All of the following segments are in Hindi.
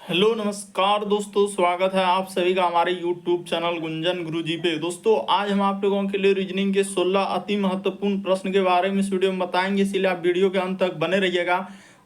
हेलो नमस्कार दोस्तों, स्वागत है आप सभी का हमारे YouTube चैनल गुंजन गुरुजी पे। दोस्तों आज हम आप लोगों के लिए रीजनिंग के 16 अति महत्वपूर्ण प्रश्न के बारे में इस वीडियो में बताएंगे, इसलिए आप वीडियो के अंत तक बने रहिएगा।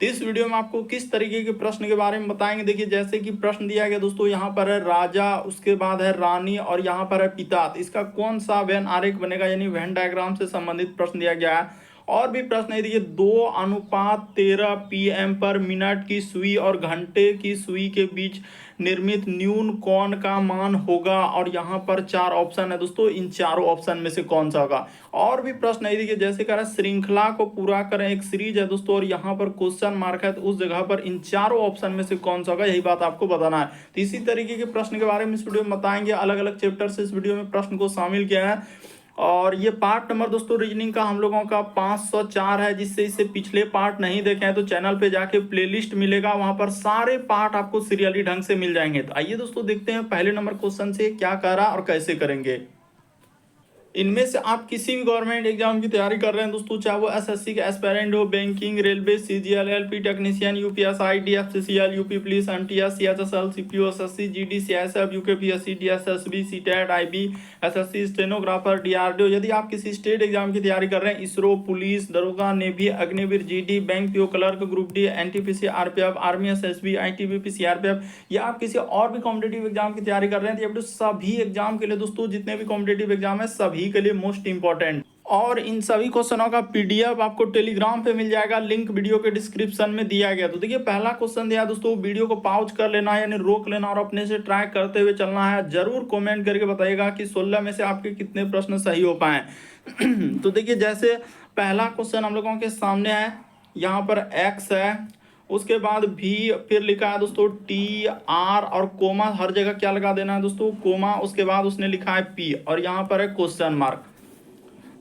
तो इस वीडियो में आपको किस तरीके के प्रश्न के बारे में बताएंगे। देखिए जैसे कि प्रश्न दिया गया दोस्तों, यहाँ पर है राजा, उसके बाद है रानी और यहाँ पर है पिता। तो इसका कौन सा वेन आरेख बनेगा, यानी वेन डायग्राम से संबंधित प्रश्न दिया गया है। और भी प्रश्न है, देखिए 2:13 PM पर मिनट की सुई और घंटे की सुई के बीच निर्मित न्यून कोण का मान होगा। और यहाँ पर 4 ऑप्शन है दोस्तों, इन चारों ऑप्शन में से कौन सा होगा। और भी प्रश्न है, देखिए जैसे कह रहा है श्रृंखला को पूरा करें, एक सीरीज है दोस्तों और यहाँ पर क्वेश्चन मार्क है, तो उस जगह पर इन चारों ऑप्शन में से कौन सा होगा, यही बात आपको बताना है। तो इसी तरीके के प्रश्न के बारे में इस वीडियो में बताएंगे। अलग अलग चैप्टर से इस वीडियो में प्रश्न को शामिल किया है। और ये पार्ट नंबर दोस्तों रीजनिंग का हम लोगों का 504 है, जिससे इससे पिछले पार्ट नहीं देखे हैं तो चैनल पे जाके प्लेलिस्ट मिलेगा, वहां पर सारे पार्ट आपको सीरियली ढंग से मिल जाएंगे। तो आइए दोस्तों देखते हैं पहले नंबर क्वेश्चन से क्या कह रहा और कैसे करेंगे। इनमें से आप किसी भी गवर्नमेंट एग्जाम की तैयारी कर रहे हैं दोस्तों, चाहे वो एसएससी के एस्पायरेंट हो, banking, railway, CGL, LP technician, UPSI, DFCCL, UP police, MTS, CHSL, CPO, SSC, GD, CSF, UKPSC, DSSB, CTET, IB, SSC, stenographer, DRDO. यदि आप किसी स्टेट एग्जाम की तैयारी कर रहे हैं, इसरो, पुलिस, दरोगा, navy, Agniveer, GD, bank PO clerk, group D, NTPC, RPF, army, SSB, ITBP, CRPF, या आप किसी और भी कॉम्पिटेटिव एग्जाम की तैयारी कर रहे हैं, तो सभी एग्जाम के लिए दोस्तों, जितने भी कॉम्पिटेटिव एग्जाम है सभी के लिए मोस्ट इंपॉर्टेंट। और इन सभी क्वेश्चनों का पीडीएफ आपको टेलीग्राम पे मिल जाएगा, लिंक वीडियो के डिस्क्रिप्शन में दिया गया। तो देखिए पहला क्वेश्चन दिया दोस्तों, वीडियो को पॉज कर लेना है, यानी रोक लेना और अपने से ट्राई करते हुए चलना है। जरूर कमेंट करके बताइएगा कि 16 में से आपके कितने प्रश्न सही हो पाए। तो देखिए जैसे पहला क्वेश्चन हम लोगों के सामने है, यहाँ पर एक्स है, उसके बाद भी, फिर लिखा है दोस्तों टी आर और कोमा, हर जगह क्या लगा देना है दोस्तों, कोमा। उसके बाद उसने लिखा है पी और यहाँ पर है क्वेश्चन मार्क।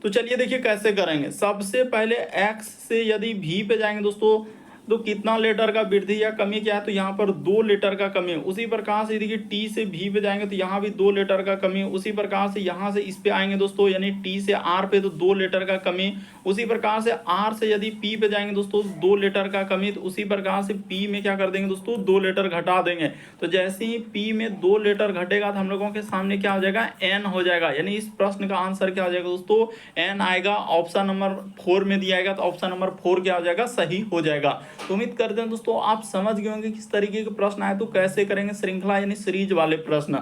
तो चलिए देखिए कैसे करेंगे। सबसे पहले x से यदि v पे जाएंगे दोस्तों, तो कितना लीटर का वृद्धि या कमी क्या है, तो यहाँ पर 2 लीटर का कमी है। उसी प्रकार से देखिए t से v पे जाएंगे तो यहाँ भी 2 लीटर का कमी है। उसी प्रकार से यहाँ से इस पे आएंगे दोस्तों, यानी t से r पे तो 2 लीटर का कमी। उसी प्रकार से r से यदि p पे जाएंगे दोस्तों 2 लीटर का कमी, तो उसी प्रकार से p में क्या कर देंगे दोस्तों, 2 लीटर घटा देंगे। तो जैसे ही p में 2 लीटर घटेगा तो हम लोगों के सामने क्या हो जाएगा, n हो जाएगा। यानी इस प्रश्न का आंसर क्या हो जाएगा दोस्तों, n आएगा। ऑप्शन नंबर 4 में दिया गया, तो ऑप्शन नंबर 4 क्या हो जाएगा, सही हो जाएगा। तो उम्मीद करते हैं दोस्तों आप समझ गए होंगे किस तरीके के प्रश्न आए, तो कैसे करेंगे श्रृंखला यानी सीरीज वाले प्रश्न।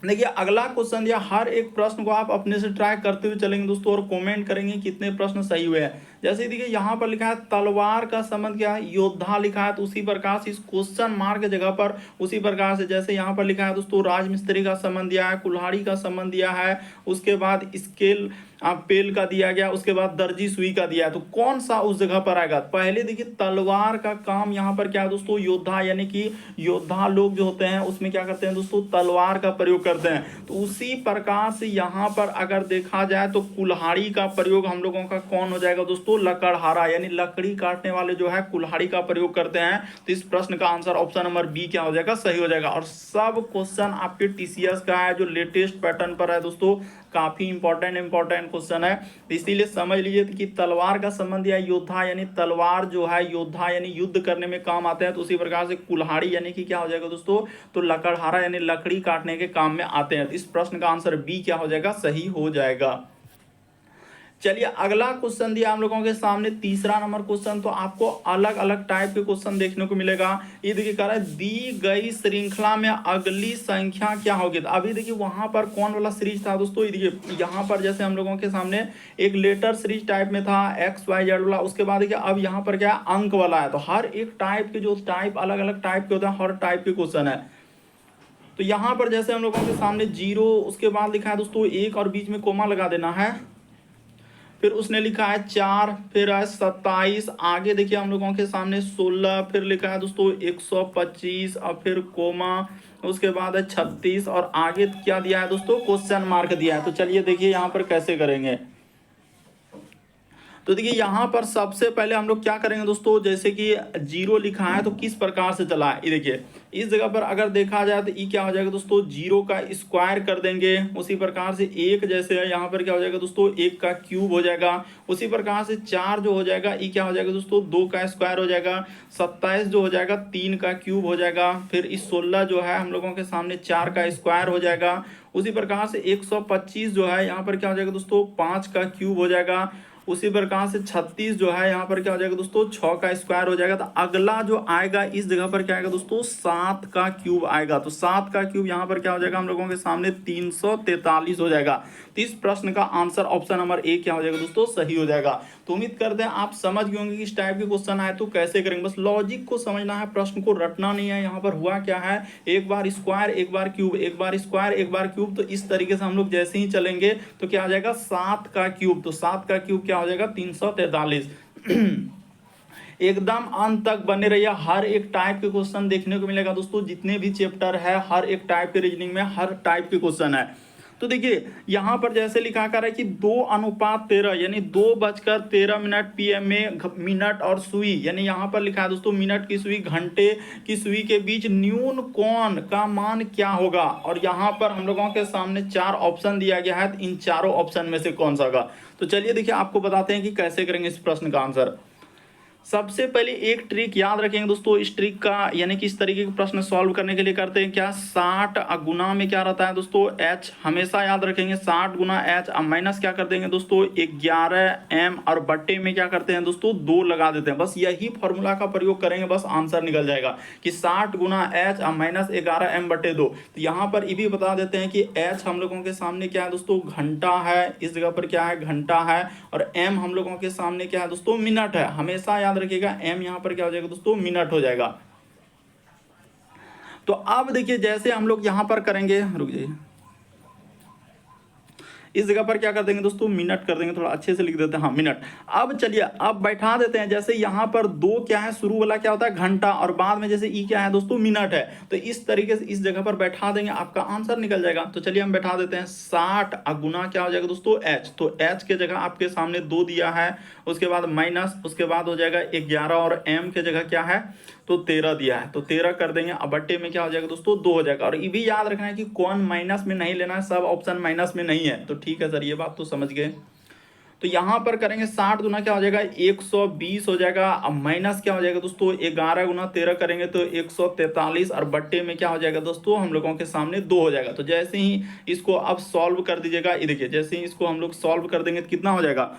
देखिए अगला क्वेश्चन दिया, हर एक प्रश्न को आप अपने से ट्राई करते हुए चलेंगे दोस्तों और कमेंट करेंगे कितने प्रश्न सही हुए हैं। जैसे देखिए यहाँ पर लिखा है तलवार का संबंध क्या है, योद्धा लिखा है, तो उसी प्रकार से इस क्वेश्चन मार्क जगह पर उसी प्रकार से जैसे यहाँ पर लिखा है दोस्तों राजमिस्त्री का संबंध दिया है, कुल्हाड़ी का संबंध दिया है, उसके बाद स्केल पेल का दिया गया, उसके बाद दर्जी सुई का दिया है, तो कौन सा उस जगह पर आएगा। पहले देखिए तलवार का काम यहाँ पर क्या है दोस्तों, योद्धा, यानी कि योद्धा लोग जो होते हैं उसमें क्या करते हैं दोस्तों, तलवार का प्रयोग करते हैं। तो उसी प्रकार से यहाँ पर अगर देखा जाए तो कुल्हाड़ी का प्रयोग हम लोगों का कौन हो जाएगा दोस्तों, लकड़हारा, यानी लकड़ी काटने वाले जो है कुल्हाड़ी का प्रयोग करते हैं। तो इस प्रश्न का आंसर ऑप्शन नंबर बी क्या हो जाएगा, सही हो जाएगा। और सब क्वेश्चन आपके टीसीएस का है, जो लेटेस्ट पैटर्न पर है दोस्तों, काफी इंपॉर्टेंट क्वेश्चन है। इसीलिए समझ लीजिए कि तलवार का संबंध या योद्धा, यानी तलवार जो है योद्धा यानी युद्ध करने में काम आते हैं। तो उसी प्रकार से कुल्हाड़ी यानी कि क्या हो जाएगा दोस्तों, तो लकड़हारा यानी लकड़ी काटने के काम में आते हैं। तो इस प्रश्न का आंसर बी क्या हो जाएगा, सही हो जाएगा। चलिए अगला क्वेश्चन दिया हम लोगों के सामने, तीसरा नंबर क्वेश्चन। तो आपको अलग अलग टाइप के क्वेश्चन देखने को मिलेगा। ये देखिए कह रहा है दी गई श्रृंखला में अगली संख्या क्या होगी। तो अभी देखिए वहां पर कौन वाला सीरीज था दोस्तों, ये देखिए यहाँ पर जैसे हम लोगों के सामने एक लेटर सीरीज टाइप में था XYZ वाला, उसके बाद देखिए अब यहाँ पर क्या अंक वाला है। तो हर एक टाइप के जो टाइप अलग अलग टाइप के होते हैं, हर टाइप के क्वेश्चन है। तो यहाँ पर जैसे हम लोगों के सामने 0, उसके बाद लिखा है दोस्तों 1 और बीच में कोमा लगा देना है, फिर उसने लिखा है 4, फिर है 27, आगे देखिए हम लोगों के सामने 16, फिर लिखा है दोस्तों 125 और फिर कोमा, उसके बाद है 36 और आगे क्या दिया है दोस्तों, क्वेश्चन मार्क दिया है। तो चलिए देखिए यहाँ पर कैसे करेंगे। तो देखिए यहाँ पर सबसे पहले हम लोग क्या करेंगे दोस्तों, जैसे कि जीरो लिखा है तो किस प्रकार से चला है, ये देखिए इस जगह पर अगर देखा जाए तो ये क्या हो जाएगा दोस्तों, जीरो का स्क्वायर कर देंगे। उसी प्रकार से एक जैसे है यहाँ पर क्या हो जाएगा दोस्तों, एक का क्यूब हो जाएगा। उसी प्रकार से चार जो हो जाएगा ये क्या हो जाएगा दोस्तों, दो का स्क्वायर हो जाएगा। 27 जो हो जाएगा तीन का क्यूब हो जाएगा। फिर इस 16 जो है हम लोगों के सामने चार का स्क्वायर हो जाएगा। उसी प्रकार से 125 जो है यहाँ पर क्या हो जाएगा दोस्तों, पाँच का क्यूब हो जाएगा। उसी प्रकार से 36 जो है यहाँ पर क्या हो जाएगा दोस्तों, 6 का स्क्वायर हो जाएगा। तो अगला जो आएगा इस जगह पर क्या आएगा दोस्तों, 7 का क्यूब आएगा। तो 7 का क्यूब यहाँ पर क्या हो जाएगा हम लोगों के सामने 343 हो जाएगा। तो इस प्रश्न का आंसर ऑप्शन नंबर ए क्या हो जाएगा दोस्तों, सही हो जाएगा। तो उम्मीद करते हैं आप समझ गए होंगे कि इस टाइप के क्वेश्चन आए तो कैसे करेंगे। बस लॉजिक को समझना है, प्रश्न को रटना नहीं है। यहाँ पर हुआ क्या है, एक बार स्क्वायर एक बार क्यूब, एक बार स्क्वायर एक बार क्यूब। तो इस तरीके से हम लोग जैसे ही चलेंगे तो क्या आ जाएगा, 7 का क्यूब। तो 7 का क्यूब क्या हो जाएगा, 343। एकदम अंत तक बने रहिए, हर एक टाइप के क्वेश्चन देखने को मिलेगा दोस्तों। जितने भी चैप्टर है हर एक टाइप के रीजनिंग में हर टाइप के क्वेश्चन है। तो देखिए यहाँ पर जैसे लिखा कर है कि 2:13 यानी 2:13 PM में मिनट और सुई, यानी यहाँ पर लिखा है दोस्तों मिनट की सुई घंटे की सुई के बीच न्यून कोण का मान क्या होगा। और यहाँ पर हम लोगों के सामने 4 ऑप्शन दिया गया है। इन चारों ऑप्शन में से कौन सा होगा, तो चलिए देखिए आपको बताते हैं कि कैसे करेंगे इस प्रश्न का आंसर। सबसे पहले एक ट्रिक याद रखेंगे दोस्तों। इस ट्रिक का यानी कि इस तरीके के प्रश्न सॉल्व करने के लिए करते हैं क्या, 60 गुना में क्या रहता है दोस्तों, h। हमेशा याद रखेंगे 60 गुना h। अब माइनस क्या कर देंगे दोस्तों, 11m और बट्टे में क्या करते हैं दोस्तों, 2 लगा देते हैं। बस यही फॉर्मूला का प्रयोग करेंगे, बस आंसर निकल जाएगा कि 60 गुना h और माइनस 11m/2। तो यहाँ पर ये भी बता देते हैं कि h हम लोगों के सामने क्या है दोस्तों, घंटा है। इस जगह पर क्या है, घंटा है। और m हम लोगों के सामने क्या है दोस्तों, मिनट है। हमेशा याद रखिएगा m यहां पर क्या हो जाएगा दोस्तों, मिनट हो जाएगा। तो अब देखिए जैसे हम लोग यहां पर करेंगे, रुक जाइए, इस जगह पर क्या कर देंगे दोस्तों, मिनट कर देंगे। थोड़ा अच्छे से लिख देते हैं, हाँ मिनट। अब चलिए अब बैठा देते हैं। जैसे यहाँ पर 2 क्या है, शुरू वाला क्या होता है घंटा, और बाद में जैसे ई क्या है दोस्तों, मिनट है। तो इस तरीके से इस जगह पर बैठा देंगे, आपका आंसर निकल जाएगा। तो चलिए हम बैठा देते हैं 60 गुना क्या हो जाएगा दोस्तों, h। तो h के जगह आपके सामने 2 दिया है, उसके बाद माइनस, उसके बाद हो जाएगा 11 और m के जगह क्या है तो 13 दिया है। तो 13 कर देंगे। अब बट्टे में क्या हो जाएगा दोस्तों, 2 हो जाएगा। और ये भी याद रखना है कि कौन माइनस में नहीं लेना है, सब ऑप्शन माइनस में नहीं है। तो ठीक है सर, ये बात तो समझ गए। तो यहाँ पर करेंगे 60 गुना क्या हो जाएगा, 120 हो जाएगा। अब माइनस क्या हो जाएगा दोस्तों, 11 गुना 13 करेंगे तो 143। और बट्टे में क्या हो जाएगा दोस्तों, हम लोगों के सामने 2 हो जाएगा। तो जैसे ही इसको अब सॉल्व कर दीजिएगा, ये देखिए जैसे ही इसको हम लोग सॉल्व कर देंगे तो कितना हो जाएगा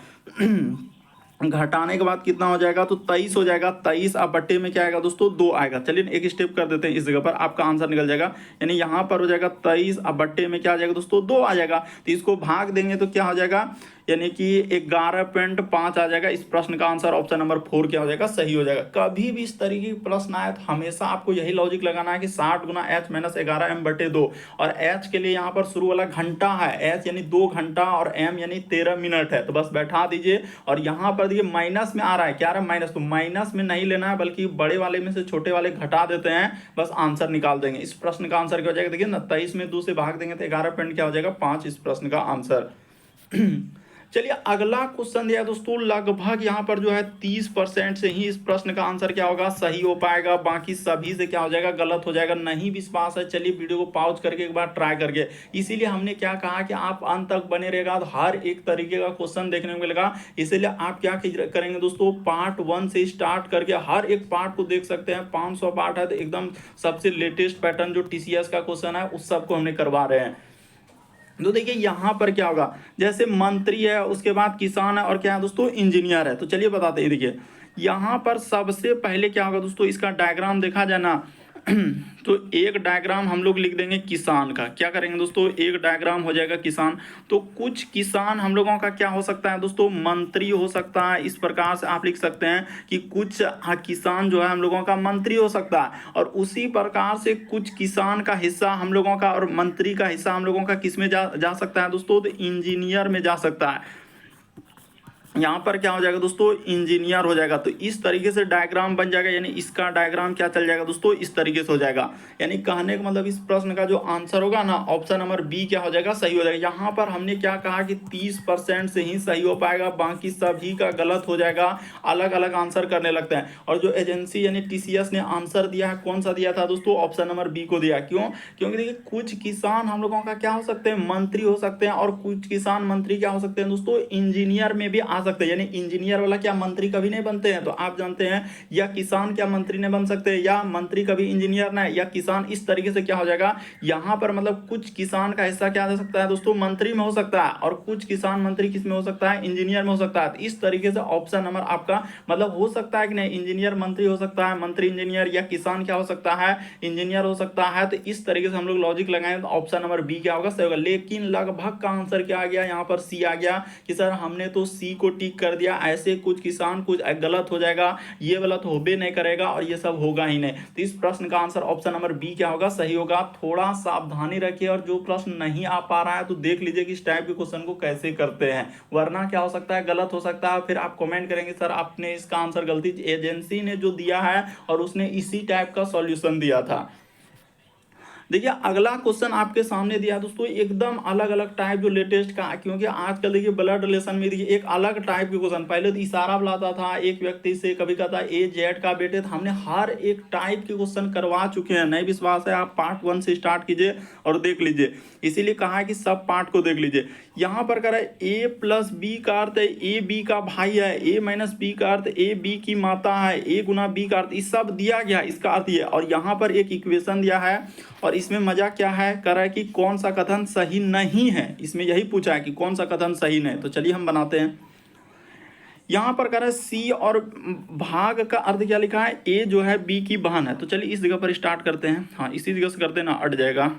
घटाने के बाद कितना हो जाएगा, तो 23 हो जाएगा। 23 अब बट्टे में क्या आएगा दोस्तों, 2 आएगा। चलिए एक स्टेप कर देते हैं, इस जगह पर आपका आंसर निकल जाएगा। यानी यहाँ पर हो जाएगा 23, अब बट्टे में क्या आ जाएगा दोस्तों, 2 आ जाएगा। तो इसको भाग देंगे तो क्या हो जाएगा, यानी कि 11.5 आ जाएगा। इस प्रश्न का आंसर ऑप्शन नंबर 4 क्या हो जाएगा, सही हो जाएगा। कभी भी इस तरीके के प्रश्न आए तो हमेशा आपको यही लॉजिक लगाना है कि 60 गुना h माइनस 11m/2। और h के लिए यहाँ पर शुरू वाला घंटा है, h यानी 2 घंटा और m यानी 13 मिनट है। तो बस बैठा दीजिए। और यहाँ पर देखिए माइनस में आ रहा है, क्या आ रहा है माइनस, तो माइनस में नहीं लेना है बल्कि बड़े वाले में से छोटे वाले घटा देते हैं, बस आंसर निकाल देंगे। इस प्रश्न का आंसर क्या हो जाएगा, देखिए ना 23 में 2 से भाग देंगे तो 11 क्या हो जाएगा 5, इस प्रश्न का आंसर। चलिए अगला क्वेश्चन दिया दोस्तों, लगभग यहाँ पर जो है 30% से ही इस प्रश्न का आंसर क्या होगा, सही हो पाएगा। बाकी सभी से क्या हो जाएगा, गलत हो जाएगा। नहीं विश्वास है, चलिए वीडियो को पॉज करके एक बार ट्राई करके। इसीलिए हमने क्या कहा कि आप अंत तक बने रहेगा तो हर एक तरीके का क्वेश्चन देखने को मिलेगा। इसीलिए आप क्या करेंगे दोस्तों, पार्ट 1 से स्टार्ट करके हर एक पार्ट को देख सकते हैं। 500 पार्ट है तो एकदम सबसे लेटेस्ट पैटर्न जो TCS का क्वेश्चन है उस सबको हमने करवा रहे हैं। तो देखिए यहाँ पर क्या होगा, जैसे मंत्री है, उसके बाद किसान है, और क्या है दोस्तों, इंजीनियर है। तो चलिए बताते हैं। देखिए यहाँ पर सबसे पहले क्या होगा दोस्तों, इसका डायग्राम देखा जाए ना तो एक डायग्राम हम लोग लिख देंगे किसान का। क्या करेंगे दोस्तों, एक डायग्राम हो जाएगा किसान। तो कुछ किसान हम लोगों का क्या हो सकता है दोस्तों, मंत्री हो सकता है। इस प्रकार से आप लिख सकते हैं कि कुछ किसान जो है हम लोगों का मंत्री हो सकता है। और उसी प्रकार से कुछ किसान का हिस्सा हम लोगों का और मंत्री का हिस्सा हम लोगों का किस में जा सकता है दोस्तों, तो इंजीनियर में जा सकता है। यहाँ पर क्या हो जाएगा दोस्तों, इंजीनियर हो जाएगा। तो इस तरीके से डायग्राम बन जाएगा, यानी इसका डायग्राम क्या चल जाएगा दोस्तों, इस तरीके से हो जाएगा। यानी कहने का मतलब इस प्रश्न का जो आंसर होगा ना, ऑप्शन नंबर बी क्या हो जाएगा, सही हो जाएगा। यहाँ पर हमने क्या कहा कि 30% से ही सही हो पाएगा, बाकी सभी का गलत हो जाएगा, अलग अलग आंसर करने लगते हैं। और जो एजेंसी यानी TCS ने आंसर दिया है, कौन सा दिया था दोस्तों, ऑप्शन नंबर बी को दिया। क्यों? क्योंकि देखिए कुछ किसान हम लोगों का क्या हो सकते हैं, मंत्री हो सकते हैं, और कुछ किसान मंत्री क्या हो सकते हैं दोस्तों, इंजीनियर में भी आ सकते हैं। यानी इंजीनियर वाला क्या मंत्री कभी नहीं बनते हैं, तो आप जानते हैं, या किसान क्या मंत्री नहीं बन सकते, या मंत्री कभी इंजीनियर ना, या किसान, इस तरीके से क्या हो जाएगा यहाँ पर, मतलब कुछ किसान का हिस्सा क्या हो सकता है दोस्तों, मंत्री में हो सकता है, और कुछ किसान मंत्री किस में हो सकता है, इंजीनियर में हो सकता है। तो इस तरीके से ऑप्शन नंबर आपका मतलब हो सकता है कि नहीं, इंजीनियर मंत्री हो सकता है, मंत्री इंजीनियर, या किसान क्या हो सकता है, इंजीनियर हो सकता है। तो इस तरीके से हम लोग लॉजिक लगाएं तो ऑप्शन नंबर बी क्या होगा, सही होगा। लेकिन लगभग का आंसर क्या आ गया, यहाँ पर सी आ गया कि सर हमने तो सी को टिक कर दिया, ऐसे कुछ किसान कुछ गलत हो जाएगा, ये गलत होबे नहीं करेगा, और ये सब होगा ही नहीं। तो इस प्रश्न का आंसर ऑप्शन नंबर बी क्या होगा, सही होगा। थोड़ा सावधानी रखिए, और जो प्रश्न नहीं आ पा रहा है तो देख लीजिए कि इस टाइप के क्वेश्चन को कैसे करते हैं, वरना क्या हो सकता है, गलत हो सकता है। फिर आप कमेंट करेंगे सर आपने इसका आंसर गलती, एजेंसी ने जो दिया है और उसने इसी टाइप का सॉल्यूशन दिया था। देखिए अगला क्वेश्चन आपके सामने दिया दोस्तों, एकदम अलग अलग टाइप जो लेटेस्ट का, क्योंकि आजकल देखिए ब्लड रिलेशन में देखिए एक अलग टाइप के क्वेश्चन, पहले तो इशारा बुलाता था एक व्यक्ति से, कभी कहता AZ का बेटे, तो हमने हर एक टाइप के क्वेश्चन करवा चुके हैं। नहीं विश्वास है, आप पार्ट 1 से स्टार्ट कीजिए और देख लीजिए, इसीलिए कहा है कि सब पार्ट को देख लीजिए। यहाँ पर कह रहा है A+B का अर्थ है AB का भाई है, A-B का अर्थ AB की माता है, A गुना B का अर्थ, इस सब दिया गया, इसका अर्थ ये। और यहाँ पर एक इक्वेशन दिया है, और इसमें मजा क्या है, कह रहा है कि कौन सा कथन सही नहीं है, इसमें यही पूछा है कि कौन सा कथन सही नहीं। तो चलिए हम बनाते हैं। यहाँ पर कह रहा है सी और भाग का अर्थ क्या लिखा है, ए जो है बी की बहन है। तो चलिए इस जगह पर स्टार्ट करते हैं, हाँ इसी जगह से करते हैं ना, अट जाएगा।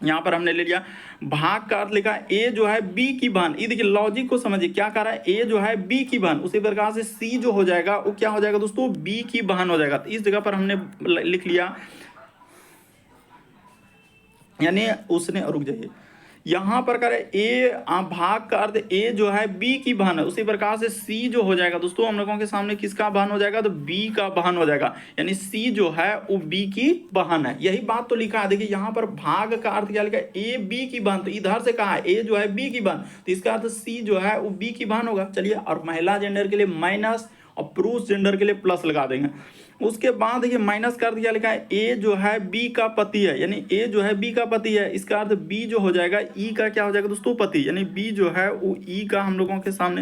यहाँ पर हमने ले लिया भाग का अर्थ लिखा है ए जो है बी की बहन। ये देखिए लॉजिक को समझिए, क्या कह रहा है, ए जो है बी की बहन, उसी प्रकार से सी जो हो जाएगा वो क्या हो जाएगा दोस्तों, बी की बहन हो जाएगा। तो इस जगह पर हमने लिख लिया, यानी उसने, रुक जाइए, यहाँ पर करे ए भाग का अर्थ ए जो है बी की बहन है, उसी प्रकार से सी जो हो जाएगा दोस्तों हम लोगों के सामने किसका बहन हो जाएगा, तो बी का बहन हो जाएगा। यानी सी जो है वो बी की बहन है, यही बात तो लिखा है। देखिए यहाँ पर भाग का अर्थ क्या लिखा है, ए बी की बहन, तो इधर से कहा है ए जो है बी की बहन, तो इसका अर्थ सी जो है वो बी की बहन होगा। चलिए, और महिला जेंडर के लिए माइनस और पुरुष जेंडर के लिए प्लस लगा देंगे। उसके बाद देखिए माइनस का अर्थ क्या लिखा है, ए जो है बी का पति है, यानी ए जो है बी का पति है, इसका अर्थ बी जो हो जाएगा ई का क्या हो जाएगा दोस्तों, पति, यानी बी जो है वो ई का, हम लोगों के सामने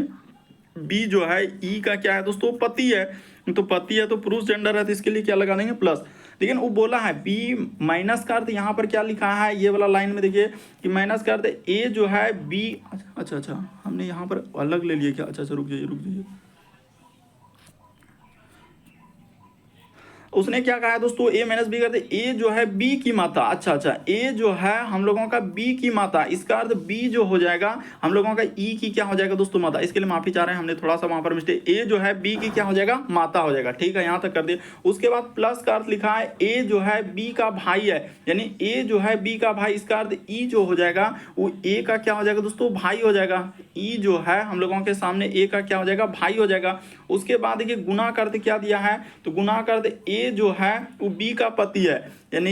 बी जो है ई का क्या है दोस्तों, पति है। तो पति है तो पुरुष जेंडर है, तो इसके लिए क्या लगा देंगे, प्लस। लेकिन वो बोला है बी माइनस का अर्थ यहाँ पर क्या लिखा है, ये वाला लाइन में देखिए कि माइनस का अर्थ ए जो है बी, अच्छा हमने यहाँ पर अलग ले लिया क्या, अच्छा रुक जाइए, उसने क्या कहा है दोस्तों, ए माइनस बी करते, ए जो है बी की माता, अच्छा ए जो है हम लोगों का बी की माता, इसका अर्थ बी जो हो जाएगा हम लोगों का ई की क्या हो जाएगा दोस्तों, माता। इसके लिए माफी चाह रहे हैं, हमने थोड़ा सा वहां पर मिस्टेक, ए जो है बी की क्या हो जाएगा, माता हो जाएगा। ठीक है, यहाँ तक कर दिए। उसके बाद प्लस का अर्थ लिखा है ए जो है बी का भाई है, यानी ए जो है बी का भाई, इसका अर्थ ई जो हो जाएगा वो ए का क्या हो जाएगा दोस्तों, भाई हो जाएगा। ई जो है हम लोगों के सामने ए का क्या हो जाएगा, भाई हो जाएगा। उसके बाद देखिए गुना का अर्थ क्या दिया है, तो गुना का अर्थ ए जो है वो बी का पति है, यानी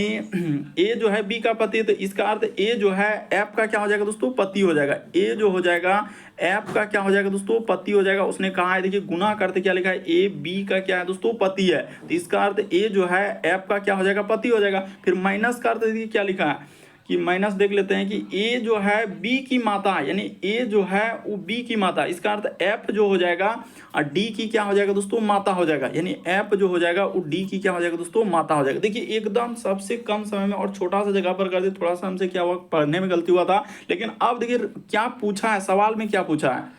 ए जो है बी का पति, तो इसका अर्थ ए जो है एफ का क्या हो जाएगा दोस्तों, पति हो जाएगा। ए जो हो जाएगा एफ का क्या हो जाएगा दोस्तों, पति हो जाएगा। उसने कहा है देखिए गुना करते क्या लिखा है, ए बी का क्या है दोस्तों, पति है, तो इसका अर्थ ए जो है एफ का क्या हो जाएगा, पति हो जाएगा। फिर माइनस का अर्थ देखिए क्या लिखा है कि माइनस देख लेते हैं कि ए जो है बी की माता, यानी ए जो है वो बी की माता, इसका अर्थ एफ जो हो जाएगा और डी की क्या हो जाएगा दोस्तों, माता हो जाएगा, यानी एफ जो हो जाएगा वो डी की क्या हो जाएगा दोस्तों, माता हो जाएगा। देखिए एकदम सबसे कम समय में और छोटा सा जगह पर कर दे, थोड़ा सा हमसे क्या हुआ, पढ़ने में गलती हुआ था। लेकिन अब देखिए क्या पूछा है, सवाल में क्या पूछा है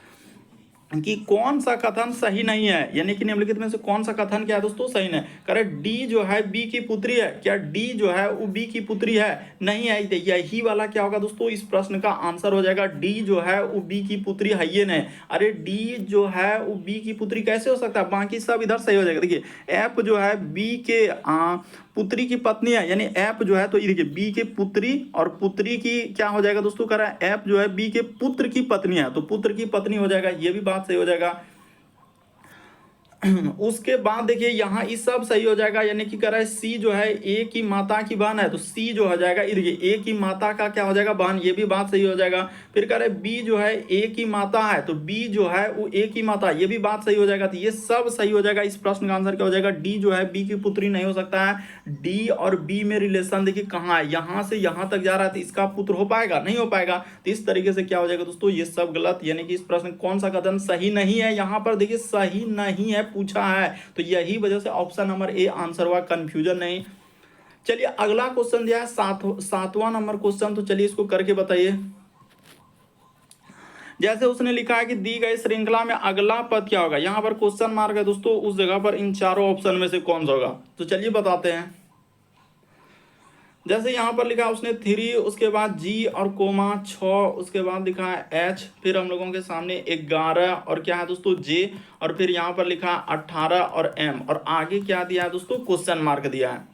कि कौन सा कथन सही नहीं है, यानी कि निम्नलिखित में से कौन सा कथन क्या है दोस्तों, सही नहीं। करे डी जो है बी की पुत्री है, क्या डी जो है वो बी की पुत्री है, नहीं है। यही वाला क्या होगा दोस्तों, इस प्रश्न का आंसर हो जाएगा डी जो है वो बी की पुत्री है ये नहीं। अरे डी जो है वो बी की पुत्री कैसे हो सकता है, बाकी सब इधर सही हो जाएगा। देखिए एफ जो है बी के पुत्री की पत्नी है, यानी एप जो है, तो ये देखिए बी के पुत्री और पुत्री की क्या हो जाएगा दोस्तों, कह रहा है एप जो है बी के पुत्र की पत्नी है, तो पुत्र की पत्नी हो जाएगा, ये भी बात सही हो जाएगा। उसके बाद देखिए यहाँ इस सब सही हो जाएगा, यानी कि कह रहा है सी जो है ए की माता की बहन है, तो सी जो हो जाएगा, ये देखिए ए की माता का क्या हो जाएगा, बहन, ये भी बात सही हो जाएगा। फिर कह रहा है बी जो है ए की माता है, तो बी जो है वो ए की माता, ये भी बात सही हो जाएगा। तो ये सब सही हो जाएगा। इस प्रश्न का आंसर क्या हो जाएगा, डी जो है बी की पुत्री नहीं हो सकता है। डी और बी में रिलेशन देखिए कहाँ है, यहाँ से यहाँ तक जा रहा है, तो इसका पुत्र हो पाएगा, नहीं हो पाएगा। तो इस तरीके से क्या हो जाएगा दोस्तों, ये सब गलत, यानी कि इस प्रश्न कौन सा कथन सही नहीं है, यहाँ पर देखिए सही नहीं है पूछा है, तो यही वजह से ऑप्शन नंबर ए आंसर हुआ, कंफ्यूजन नहीं। चलिए अगला क्वेश्चन दिया है सातवां नंबर क्वेश्चन, तो चलिए इसको करके बताइए। जैसे उसने लिखा है कि दी गई श्रृंखला में अगला पद क्या होगा, यहां पर क्वेश्चन मार्क है दोस्तों, उस जगह पर इन चारों ऑप्शन में से कौन सा होगा, तो चलिए बताते हैं। जैसे यहाँ पर लिखा है उसने 3, उसके बाद जी और कोमा 6, उसके बाद लिखा है एच, फिर हम लोगों के सामने 11 और क्या है दोस्तों जे, और फिर यहाँ पर लिखा है 18 और एम, और आगे क्या दिया है दोस्तों, क्वेश्चन मार्क दिया है।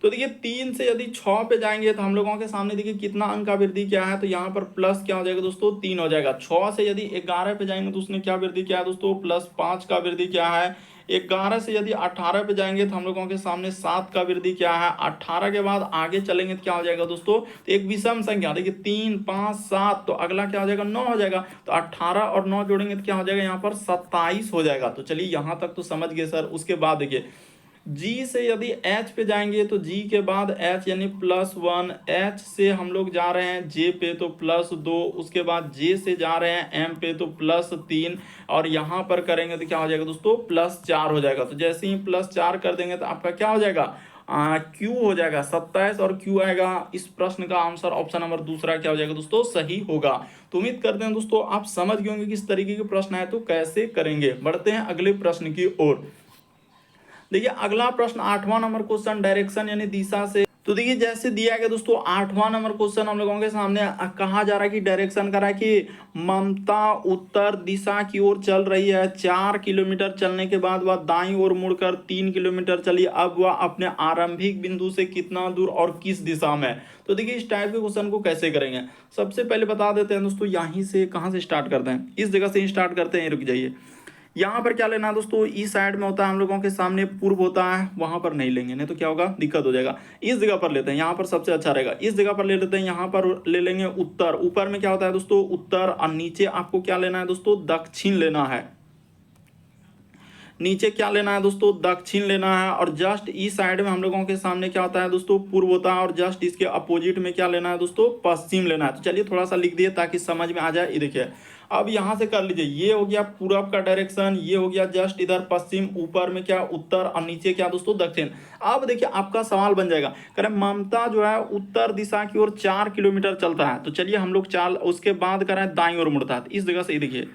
तो देखिए 3 से यदि 6 पे जाएंगे तो हम लोगों के सामने देखिए कितना अंक का वृद्धि क्या है, तो यहाँ पर प्लस क्या हो जाएगा दोस्तों, 3 हो जाएगा। 6 से यदि 11 पे जाएंगे तो उसने क्या वृद्धि किया है दोस्तों, +5 का वृद्धि क्या है। 11 से यदि 18 पे जाएंगे तो हम लोगों के सामने 7 का वृद्धि क्या है। 18 के बाद आगे चलेंगे तो क्या हो जाएगा दोस्तों, तो एक विषम संख्या, देखिए 3, 5, 7, तो अगला क्या हो जाएगा, 9 हो जाएगा। तो 18 और 9 जोड़ेंगे तो क्या हो जाएगा, यहाँ पर 27 हो जाएगा। तो चलिए यहाँ तक तो समझ गए सर। उसके बाद देखिए जी से यदि एच पे जाएंगे तो जी के बाद एच यानी +1, एच से हम लोग जा रहे हैं जे पे तो +2, उसके बाद जे से जा रहे हैं एम पे तो +3, और यहाँ पर करेंगे तो क्या हो जाएगा दोस्तों, +4 हो जाएगा। तो जैसे ही +4 कर देंगे तो आपका क्या हो जाएगा, क्यू हो जाएगा 27, और क्यू आएगा। इस प्रश्न का आंसर ऑप्शन नंबर दूसरा क्या हो जाएगा दोस्तों, सही होगा। तो उम्मीद करते हैं दोस्तों आप समझ गए होंगे किस तरीके के प्रश्न आए तो कैसे करेंगे। बढ़ते हैं अगले प्रश्न की ओर। देखिए अगला प्रश्न 8वां नंबर क्वेश्चन, डायरेक्शन यानी दिशा से। तो देखिए जैसे दिया गया दोस्तों 8वां नंबर क्वेश्चन हम लोगों के सामने कहा जा रहा है कि डायरेक्शन करा है कि ममता उत्तर दिशा की ओर चल रही है। 4 किलोमीटर चलने के बाद वह दाईं ओर मुड़कर 3 किलोमीटर चली। अब वह अपने आरंभिक बिंदु से कितना दूर और किस दिशा में। तो देखिए इस टाइप के क्वेश्चन को कैसे करेंगे, सबसे पहले बता देते हैं दोस्तों, यहीं से कहाँ से स्टार्ट करते हैं, इस जगह से स्टार्ट करते हैं। रुक जाइए, यहाँ पर क्या लेना है दोस्तों, इस साइड में होता है हम लोगों के सामने पूर्व होता है, वहां पर नहीं लेंगे, नहीं तो क्या होगा, दिक्कत हो जाएगा। इस जगह पर लेते हैं, यहाँ पर सबसे अच्छा रहेगा। इस जगह पर ले लेते हैं, यहाँ पर ले लेंगे उत्तर। ऊपर में क्या होता है दोस्तों, उत्तर, और नीचे आपको क्या लेना है दोस्तों, दक्षिण लेना है। नीचे क्या लेना है दोस्तों, दक्षिण लेना है। और जस्ट इस साइड में हम लोगों के सामने क्या होता है दोस्तों, पूर्व होता है, और जस्ट इसके अपोजिट में क्या लेना है दोस्तों, पश्चिम लेना है। तो चलिए थोड़ा सा लिख दिए ताकि समझ में आ जाए। ये देखिए अब यहाँ से कर लीजिए, ये हो गया पूरब का डायरेक्शन, ये हो गया जस्ट इधर पश्चिम, ऊपर में क्या उत्तर, और नीचे क्या दोस्तों, दक्षिण। अब देखिए आपका सवाल बन जाएगा, कह रहे ममता जो है उत्तर दिशा की ओर 4 किलोमीटर चलता है। तो चलिए हम लोग 4, उसके बाद कह रहे हैं दाईं ओर मुड़ता है। तो इस जगह से देखिए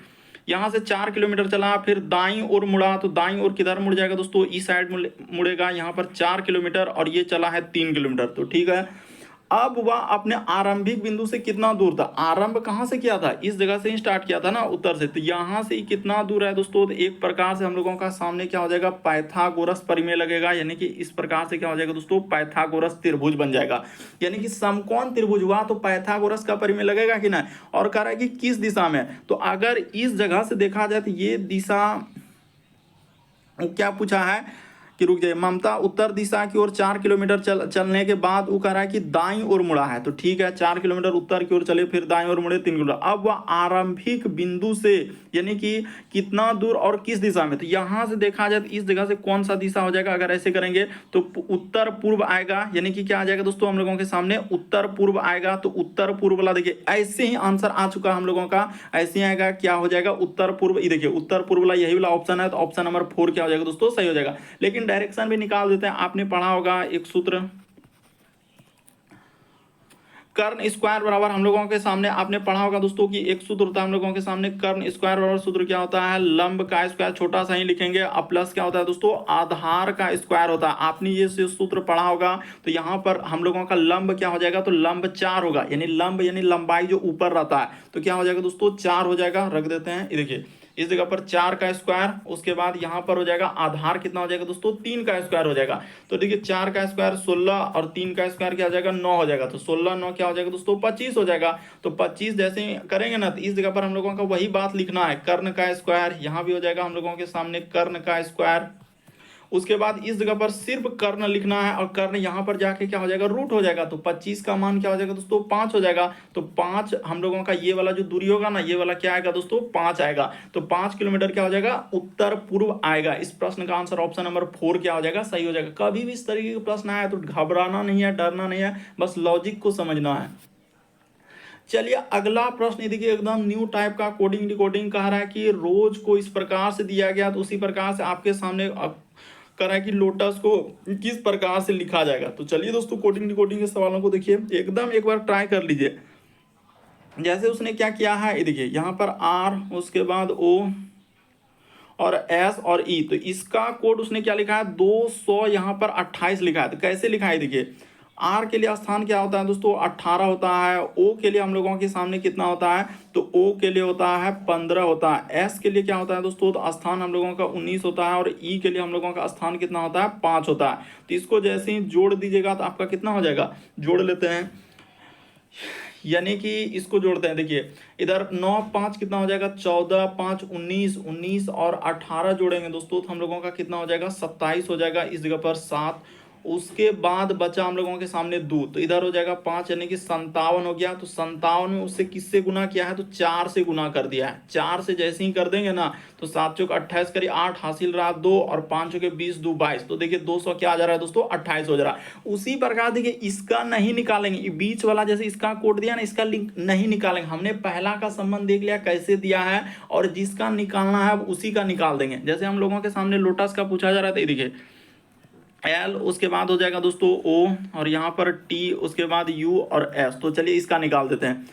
यहाँ से 4 किलोमीटर चला, फिर दाईं ओर मुड़ा, तो दाईं ओर किधर मुड़ जाएगा दोस्तों, इस साइड मुड़ेगा। यहाँ पर 4 किलोमीटर, और ये चला है 3 किलोमीटर, तो ठीक है। अब वह अपने आरंभिक बिंदु से कितना दूर था, आरंभ कहाँ से किया था, इस जगह से ही स्टार्ट किया था ना, उत्तर से। तो यहाँ से कितना दूर है दोस्तों, तो एक प्रकार से हम लोगों का सामने क्या हो जाएगा, पाइथागोरस परिमेय लगेगा। यानी कि इस प्रकार से क्या हो जाएगा दोस्तों, पाइथागोरस त्रिभुज बन जाएगा। यानी कि समकोण त्रिभुज हुआ तो पाइथागोरस का परिमेय लगेगा कि नहीं। और कह रहा है कि किस दिशा में, तो अगर इस जगह से देखा जाए तो ये दिशा क्या पूछा है कि रुक जाइए, ममता उत्तर दिशा की ओर 4 किलोमीटर चलने के बाद वो कह रहा है कि दाईं ओर मुड़ा है। तो ठीक है, 4 किलोमीटर उत्तर की ओर चले, फिर दाईं ओर मुड़े 3 किलोमीटर। अब वह आरंभिक बिंदु से यानी कि कितना दूर और किस दिशा में, तो यहाँ से देखा जाए तो इस जगह से कौन सा दिशा हो जाएगा, अगर ऐसे करेंगे तो उत्तर पूर्व आएगा। यानी कि क्या आ जाएगा दोस्तों, हम लोगों के सामने उत्तर पूर्व आएगा। तो उत्तर पूर्व वाला देखिए ऐसे ही आंसर आ चुका हम लोगों का, ऐसे ही आएगा, क्या हो जाएगा, उत्तर पूर्व। ये देखिए उत्तर पूर्व वाला यही वाला ऑप्शन है, तो ऑप्शन नंबर 4 क्या हो जाएगा दोस्तों, सही हो जाएगा। लेकिन डायरेक्शन भी निकाल देते हैं। आपने पढ़ा होगा एक सूत्र, कर्ण स्क्वायर बराबर हम लोगों के सामने, आपने पढ़ा होगा दोस्तों कि एक सूत्र होता है हम लोगों के सामने, कर्ण स्क्वायर बराबर सूत्र क्या होता है, लंब का स्क्वायर, छोटा सा ही लिखेंगे, और प्लस क्या होता है दोस्तों, आधार का स्क्वायर होता है। आपने ये सूत्र पढ़ा होगा। तो यहाँ पर हम लोगों का लंब क्या हो जाएगा, तो लंब 4 होगा। यानी लंब यानी लंबाई जो ऊपर रहता है, तो क्या हो जाएगा दोस्तों, 4 हो जाएगा। रख देते हैं, ये देखिए इस जगह पर 4 का स्क्वायर, उसके बाद यहाँ पर हो जाएगा आधार कितना हो जाएगा दोस्तों 3 का स्क्वायर हो जाएगा। तो देखिए 4 का स्क्वायर 16 और 3 का स्क्वायर क्या हो जाएगा 9 हो जाएगा। तो 16 9 क्या हो जाएगा दोस्तों 25 हो जाएगा। तो 25 जैसे ही करेंगे ना तो इस जगह पर हम लोगों का वही बात लिखना है, कर्ण का स्क्वायर, यहाँ भी हो जाएगा हम लोगों के सामने कर्ण का स्क्वायर। उसके बाद इस जगह पर सिर्फ कर्ण लिखना है और कर्ण यहाँ पर जाके क्या हो जाएगा रूट हो जाएगा। तो 25 का मान क्या हो जाएगा दोस्तों 5 हो जाएगा। तो 5 हम लोगों का ये वाला जो दूरी होगा ना, ये वाला क्या आएगा दोस्तों 5 आएगा। तो 5 किलोमीटर क्या हो जाएगा उत्तर पूर्व आएगा। इस प्रश्न का आंसर ऑप्शन नंबर 4 क्या हो जाएगा सही हो जाएगा। कभी भी इस तरीके का प्रश्न आया तो घबराना नहीं है, डरना नहीं है, बस लॉजिक को समझना है। चलिए अगला प्रश्न देखिए एकदम न्यू टाइप का कोडिंग डिकोडिंग कह रहा है कि रोज को इस प्रकार से दिया गया तो उसी प्रकार से आपके सामने कर रहा है कि लोटस को किस प्रकार से लिखा जाएगा। तो चलिए दोस्तों कोडिंग डिकोडिंग के सवालों को देखिए एकदम एक बार ट्राई कर लीजिए। जैसे उसने क्या किया है, ये देखिए यहाँ पर आर, उसके बाद ओ और एस और ई, तो इसका कोड उसने क्या लिखा है 200 यहाँ पर 28 लिखा है। तो कैसे लिखा है देखिए, आर के लिए स्थान क्या होता है दोस्तों 18 होता है, ओ के लिए हम लोगों के सामने कितना होता है तो ओ के लिए होता है 15 होता है, एस के लिए क्या होता है दोस्तों तो स्थान हम लोगों का 19 होता है और ई के लिए हम लोगों का स्थान कितना होता है 5 होता है। तो इसको जैसे ही जोड़ दीजिएगा तो आपका कितना हो जाएगा, जोड़ लेते हैं, यानी कि इसको जोड़ते हैं। देखिए इधर 9 5 कितना हो जाएगा 14 5 19 19 और 18 जोड़ेंगे दोस्तों तो हम लोगों का कितना हो जाएगा 27 हो जाएगा। इस जगह पर 7, उसके बाद बचा हम लोगों के सामने 2, तो इधर हो जाएगा 5 यानी कि 57 हो गया। तो 57 में उससे किससे गुना किया है तो 4 से गुना कर दिया है। 4 से जैसे ही कर देंगे ना तो 7 चौक 28 करिए 8 हासिल रहा 2 और 5 चौके 20 2 22, तो देखिए 200 क्या आ जा रहा है दोस्तों 28 हो जा रहा है। उसी प्रकार देखिए इसका नहीं निकालेंगे, बीच वाला जैसे इसका कोड दिया ना इसका लिंक नहीं निकालेंगे। हमने पहला का संबंध देख लिया कैसे दिया है और जिसका निकालना है उसी का निकाल देंगे। जैसे हम लोगों के सामने लोटस का पूछा जा रहा था, देखिए एल, उसके बाद हो जाएगा दोस्तों ओ और यहाँ पर टी, उसके बाद यू और एस। तो चलिए इसका निकाल देते हैं।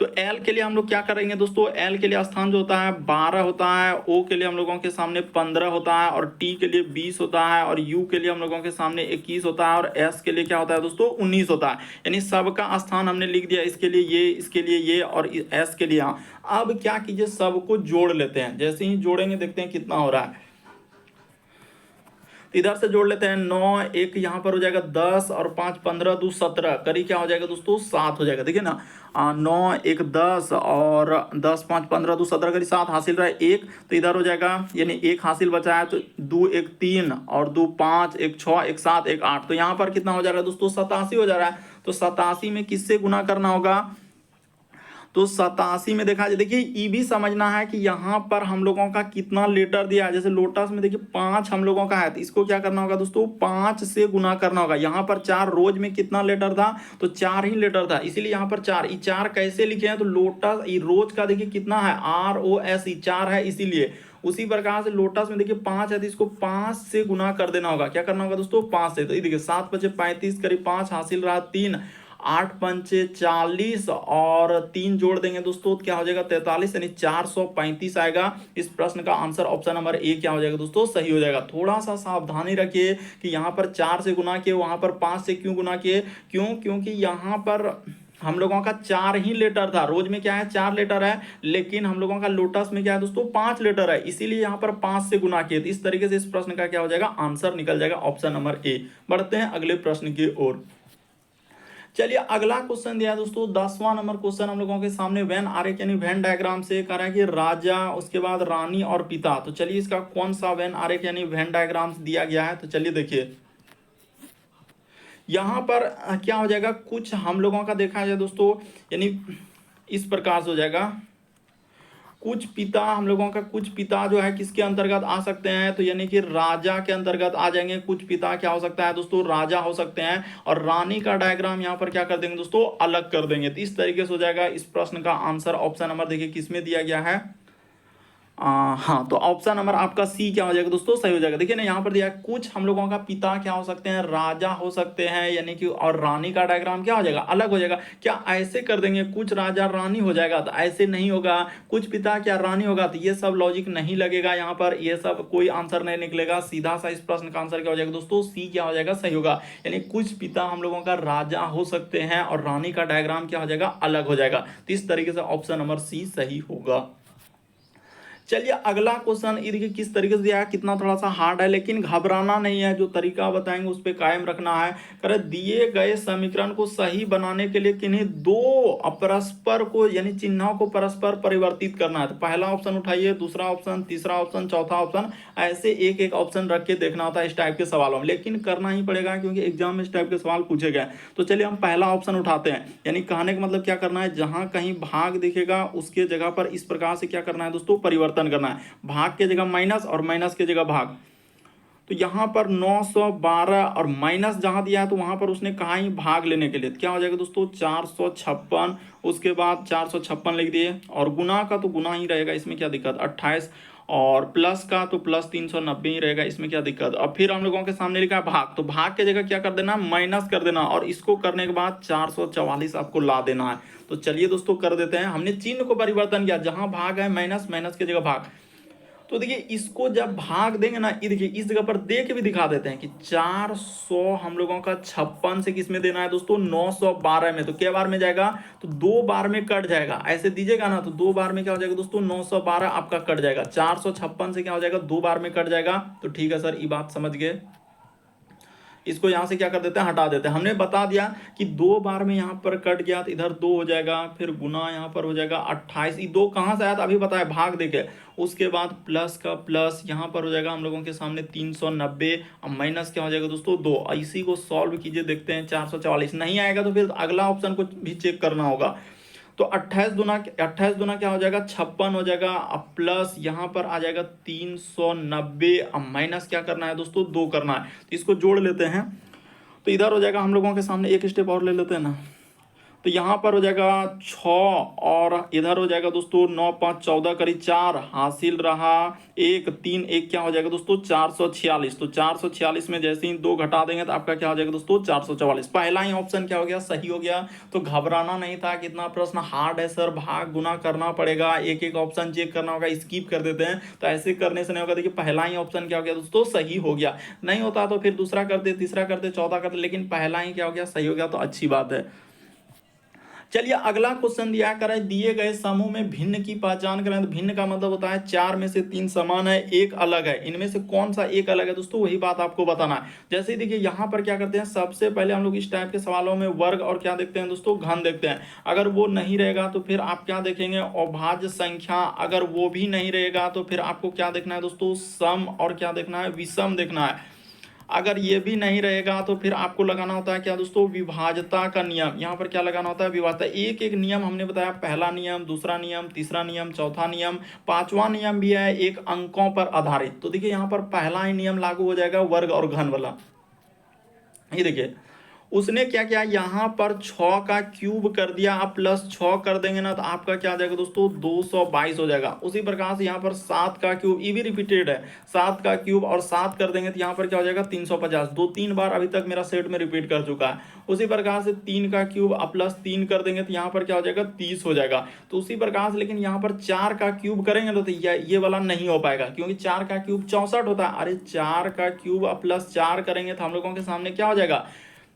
तो एल के लिए हम लोग क्या करेंगे दोस्तों, एल के लिए स्थान जो होता है 12 होता है, ओ के लिए हम लोगों के सामने 15 होता है और टी के लिए 20 होता है और यू के लिए हम लोगों के सामने 21 होता है और एस के लिए क्या होता है दोस्तों 19 होता है। यानी सबका स्थान हमने लिख दिया, इसके लिए ये, इसके लिए ये और एस के लिए यहाँ। अब क्या कीजिए सबको जोड़ लेते हैं, जैसे ही जोड़ेंगे देखते हैं कितना हो रहा है। इधर से जोड़ लेते हैं 9 1 यहाँ पर हो जाएगा 10 और 5 15 2 17 करी क्या हो जाएगा दोस्तों 7 हो जाएगा। देखिए ना 9 1 10 और 10 5 15 2 17 करी 7 हासिल रहा है 1, तो इधर हो जाएगा यानी 1 हासिल बचा है तो 2 1 3 और 2 5 1 6 1 7 1 8, तो यहाँ पर कितना हो जा रहा है दोस्तों 87 हो जा रहा है। तो 87 में किससे गुना करना होगा तो 87 में देखा जाए, देखिए ये भी समझना है कि यहाँ पर हम लोगों का कितना लेटर दिया है। जैसे लोटस में देखिए 5 हम लोगों का है तो इसको क्या करना होगा दोस्तों 5 से गुना करना होगा। यहाँ पर 4, रोज में कितना लेटर था तो 4 ही लेटर था, इसीलिए यहाँ पर 4। ये 4 कैसे लिखे हैं तो लोटस ये रोज का देखिए कितना है ROS 4 है, इसीलिए उसी प्रकार से लोटस में देखिए 5 है तो इसको 5 से गुना कर देना होगा। क्या करना होगा दोस्तों 5 से। तो ये देखिए 7 5 35 करीब 5 हासिल रहा 3, 8 पंचे 40 और 3 जोड़ देंगे दोस्तों तो क्या हो जाएगा 43 यानी 435 आएगा। इस प्रश्न का आंसर ऑप्शन नंबर ए क्या हो जाएगा दोस्तों सही हो जाएगा। थोड़ा सा सावधानी रखिए कि यहाँ पर 4 से गुना किए, वहां पर 5 से क्यों गुना किए, क्योंकि यहाँ पर हम लोगों का 4 ही लेटर था। रोज में क्या है 4 लेटर है, लेकिन हम लोगों का लोटस में क्या है दोस्तों 5 लेटर है, इसीलिए यहाँ पर 5 से गुना किए। तो इस तरीके से इस प्रश्न का क्या हो जाएगा आंसर निकल जाएगा ऑप्शन नंबर ए। बढ़ते हैं अगले प्रश्न की ओर। चलिए अगला क्वेश्चन दिया है दोस्तों 10वां नंबर क्वेश्चन हम लोगों के सामने वेन आरेख यानी वेन डायग्राम से कह रहा है कि राजा, उसके बाद रानी और पिता। तो चलिए इसका कौन सा वेन आरेख यानी वेन डायग्राम दिया गया है। तो चलिए देखिए यहाँ पर क्या हो जाएगा, कुछ हम लोगों का देखा जाए दोस्तों यानी इस प्रकार से हो जाएगा। कुछ पिता हम लोगों का, कुछ पिता जो है किसके अंतर्गत आ सकते हैं तो यानी कि राजा के अंतर्गत आ जाएंगे। कुछ पिता क्या हो सकता है दोस्तों राजा हो सकते हैं और रानी का डायग्राम यहाँ पर क्या कर देंगे दोस्तों अलग कर देंगे। तो इस तरीके से हो जाएगा। इस प्रश्न का आंसर ऑप्शन नंबर देखिए किसमें दिया गया है, हाँ तो ऑप्शन नंबर आपका सी क्या हो जाएगा दोस्तों सही हो जाएगा। देखिए ना यहाँ पर दिया कुछ हम लोगों का पिता क्या हो सकते हैं राजा हो सकते हैं यानी कि, और रानी का डायग्राम क्या हो जाएगा अलग हो जाएगा। क्या ऐसे कर देंगे कुछ राजा रानी हो जाएगा, तो ऐसे नहीं होगा। कुछ पिता क्या रानी होगा, तो ये सब लॉजिक नहीं लगेगा यहाँ पर, ये सब कोई आंसर नहीं निकलेगा। सीधा सा इस प्रश्न का आंसर क्या हो जाएगा दोस्तों सी क्या हो जाएगा सही होगा। यानी कुछ पिता हम लोगों का राजा हो सकते हैं और रानी का डायग्राम क्या हो जाएगा अलग हो जाएगा। तो इस तरीके से ऑप्शन नंबर सी सही होगा। चलिए अगला क्वेश्चन ये देखिए किस तरीके से दिया है, कितना थोड़ा सा हार्ड है, लेकिन घबराना नहीं है, जो तरीका बताएंगे उस पर कायम रखना है। करे दिए गए समीकरण को सही बनाने के लिए किन्हीं दो परस्पर को यानी चिन्हों को परस्पर परिवर्तित करना है। तो पहला ऑप्शन उठाइए, दूसरा ऑप्शन, तीसरा ऑप्शन, चौथा ऑप्शन, ऐसे एक एक ऑप्शन रख के देखना होता है इस टाइप के सवालों में, लेकिन करना ही पड़ेगा क्योंकि एग्जाम में इस टाइप के सवाल पूछे गए। तो चलिए हम पहला ऑप्शन उठाते हैं, यानी कहने का मतलब क्या करना है, जहां कहीं भाग दिखेगा उसके जगह पर इस प्रकार से क्या करना है दोस्तों, परिवर्तन करना है। भाग के जगह माइनस और माइनस के जगह भाग। तो यहां पर 912 और माइनस जहां दिया है तो वहां पर उसने कहा ही भाग लेने के लिए, तो क्या हो जाएगा दोस्तों 456, उसके बाद 456 लिख दिए, और गुना का तो गुना ही रहेगा, इसमें क्या दिक्कत, 28, और प्लस का तो प्लस 390 ही रहेगा, इसमें क्या दिक्कत। अब फिर हम लोगों के सामने लिखा है भाग, तो भाग के जगह क्या कर देना, माइनस कर देना, और इसको करने के बाद 444 आपको ला देना है। तो चलिए दोस्तों कर देते हैं, हमने चिन्ह को परिवर्तन किया, जहां भाग है माइनस, माइनस की जगह भाग। तो देखिए इसको जब भाग देंगे ना, ये देखिए इस जगह पर दे के भी दिखा देते हैं कि 400 हम लोगों का 56 से किस में देना है दोस्तों, 912 में। तो क्या बार में जाएगा, तो 2 बार में कट जाएगा, ऐसे दीजिएगा ना तो 2 बार में क्या हो जाएगा दोस्तों, 912 आपका कट जाएगा, 456 से क्या हो जाएगा, 2 बार में कट जाएगा। तो ठीक है सर, ये बात समझ गए। इसको यहां से क्या कर देते हैं, हटा देते हैं। हमने बता दिया कि 2 बार में यहां पर कट गया तो इधर 2 हो जाएगा, फिर गुना यहां पर हो जाएगा 28, ये 2 कहां से आया था अभी बताया, भाग देके। उसके बाद प्लस का प्लस यहां पर हो जाएगा हम लोगों के सामने 390, अब माइनस क्या हो जाएगा दोस्तों 2। इसी को सॉल्व कीजिए, देखते हैं 444 नहीं आएगा तो फिर अगला ऑप्शन को भी चेक करना होगा। तो 28 दूना क्या हो जाएगा, 56 हो जाएगा, अब प्लस यहाँ पर आ जाएगा 390, अब माइनस क्या करना है दोस्तों, 2 करना है। तो इसको जोड़ लेते हैं, तो इधर हो जाएगा हम लोगों के सामने, एक स्टेप और ले लेते हैं ना, तो यहाँ पर हो जाएगा 6, और इधर हो जाएगा दोस्तों 9 5 14 करीब 4 हासिल रहा, 1 3 1 क्या हो जाएगा दोस्तों 446। तो 446 में जैसे ही 2 घटा देंगे तो आपका क्या हो जाएगा दोस्तों 444। पहला ही ऑप्शन क्या हो गया, सही हो गया। तो घबराना नहीं था, कितना प्रश्न हार्ड है सर, भाग गुना करना पड़ेगा, एक एक ऑप्शन चेक करना होगा, स्किप कर देते हैं तो ऐसे करने से नहीं होगा। देखिए पहला ही ऑप्शन क्या हो गया दोस्तों, सही हो गया। नहीं होता तो फिर दूसरा करते, तीसरा करते, चौथा करते, लेकिन पहला ही क्या हो गया, सही हो गया, तो अच्छी बात है। चलिए अगला क्वेश्चन दिया करें, दिए गए समूह में भिन्न की पहचान करें। तो भिन्न का मतलब होता है 4 में से 3 समान है, एक अलग है, इनमें से कौन सा एक अलग है दोस्तों, वही बात आपको बताना है। जैसे ही देखिए यहाँ पर क्या करते हैं, सबसे पहले हम लोग इस टाइप के सवालों में वर्ग और क्या देखते हैं दोस्तों, घन देखते हैं। अगर वो नहीं रहेगा तो फिर आप क्या देखेंगे, अभाज्य संख्या। अगर वो भी नहीं रहेगा तो फिर आपको क्या देखना है दोस्तों, सम, और क्या देखना है, विषम देखना है। अगर ये भी नहीं रहेगा तो फिर आपको लगाना होता है क्या दोस्तों, विभाज्यता का नियम। यहाँ पर क्या लगाना होता है, विभाज्यता। एक एक नियम हमने बताया, पहला नियम, दूसरा नियम, तीसरा नियम, चौथा नियम, पांचवा नियम भी है एक अंकों पर आधारित। तो देखिए यहाँ पर पहला ही नियम लागू हो जाएगा, वर्ग और घन वाला। ये देखिए उसने क्या किया, यहाँ पर 6 का क्यूब कर दिया, आप प्लस 6 कर देंगे ना तो आपका क्या आ जाएगा दोस्तों, 222 हो जाएगा। उसी प्रकार से यहाँ पर 7 का क्यूब, ये भी रिपीटेड है, 7 का क्यूब और 7 कर देंगे तो यहाँ पर क्या हो जाएगा 350, 2-3 बार अभी तक मेरा सेट में रिपीट कर चुका है। उसी प्रकार से 3 का क्यूब और प्लस 3 कर देंगे तो यहाँ पर क्या हो जाएगा 30 हो जाएगा। तो उसी प्रकार से लेकिन यहाँ पर 4 का क्यूब करेंगे तो ये वाला नहीं हो पाएगा, क्योंकि 4 का क्यूब 64 होता है। अरे 4 का क्यूब और प्लस 4 करेंगे तो हम लोगों के सामने क्या हो जाएगा,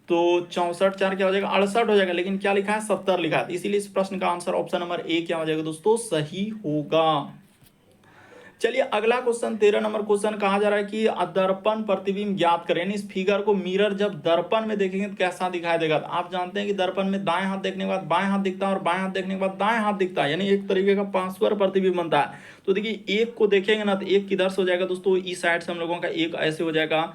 तो 64 4 क्या हो जाएगा, 68 हो जाएगा, लेकिन क्या लिखा है 70 लिखा है। इसीलिए इस प्रश्न का आंसर ऑप्शन नंबर ए क्या हो जाएगा दोस्तों, सही होगा। चलिए अगला क्वेश्चन 13 नंबर क्वेश्चन कहा जा रहा है कि दर्पण प्रतिबिंब ज्ञात करें। इस फिगर को मिरर जब दर्पण में देखेंगे तो कैसा दिखाई देगा। तो आप जानते हैं कि दर्पण में दाएं हाथ देखने के बाद बाएं हाथ दिखता है और बाएं हाथ देखने के बाद दाएं हाथ दिखता है, यानी एक तरीके का पार्श्व प्रतिबिंब बनता है। तो देखिए एक को देखेंगे ना तो एक किधर से हो जाएगा दोस्तों, इस साइड से हम लोगों का एक ऐसे हो जाएगा।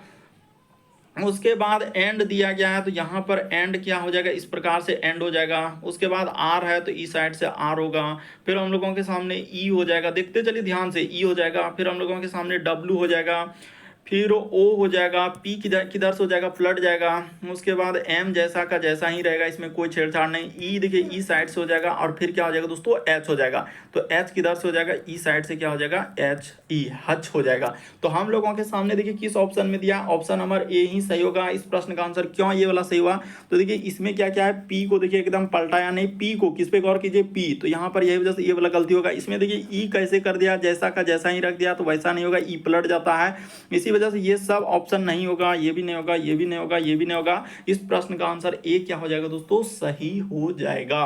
उसके बाद एंड दिया गया है तो यहाँ पर एंड क्या हो जाएगा, इस प्रकार से एंड हो जाएगा। उसके बाद आर है तो ई साइड से आर होगा। फिर हम लोगों के सामने ई हो जाएगा, देखते चलिए ध्यान से, ई हो जाएगा। फिर हम लोगों के सामने डब्ल्यू हो जाएगा, फिर ओ हो जाएगा, पी किधर से हो जाएगा, फ्लड जाएगा। उसके बाद एम जैसा का जैसा ही रहेगा, इसमें कोई छेड़छाड़ नहीं। ई देखिए ई साइड से हो जाएगा, और फिर क्या हो जाएगा दोस्तों, एच हो जाएगा। तो एच किधर से हो जाएगा, ई साइड से क्या हो जाएगा, एच ई हच हो जाएगा। तो हम लोगों के सामने देखिए किस ऑप्शन में दिया, ऑप्शन नंबर ए ही सही होगा। इस प्रश्न का आंसर क्यों ये वाला सही हुआ, तो देखिए इसमें क्या क्या है, पी को देखिए एकदम पलटाया नहीं, पी को किस पे गौर कीजिए, पी। तो यहाँ पर यही वजह से ये वाला गलती होगा। इसमें देखिए ई कैसे कर दिया, जैसा का जैसा ही रख दिया, तो वैसा नहीं होगा, ई पलट जाता है। इसी वजह से ये सब ऑप्शन नहीं होगा, ये भी नहीं होगा, ये भी नहीं होगा, ये भी नहीं होगा। इस प्रश्न का आंसर ए क्या हो जाएगा दोस्तों, सही हो जाएगा।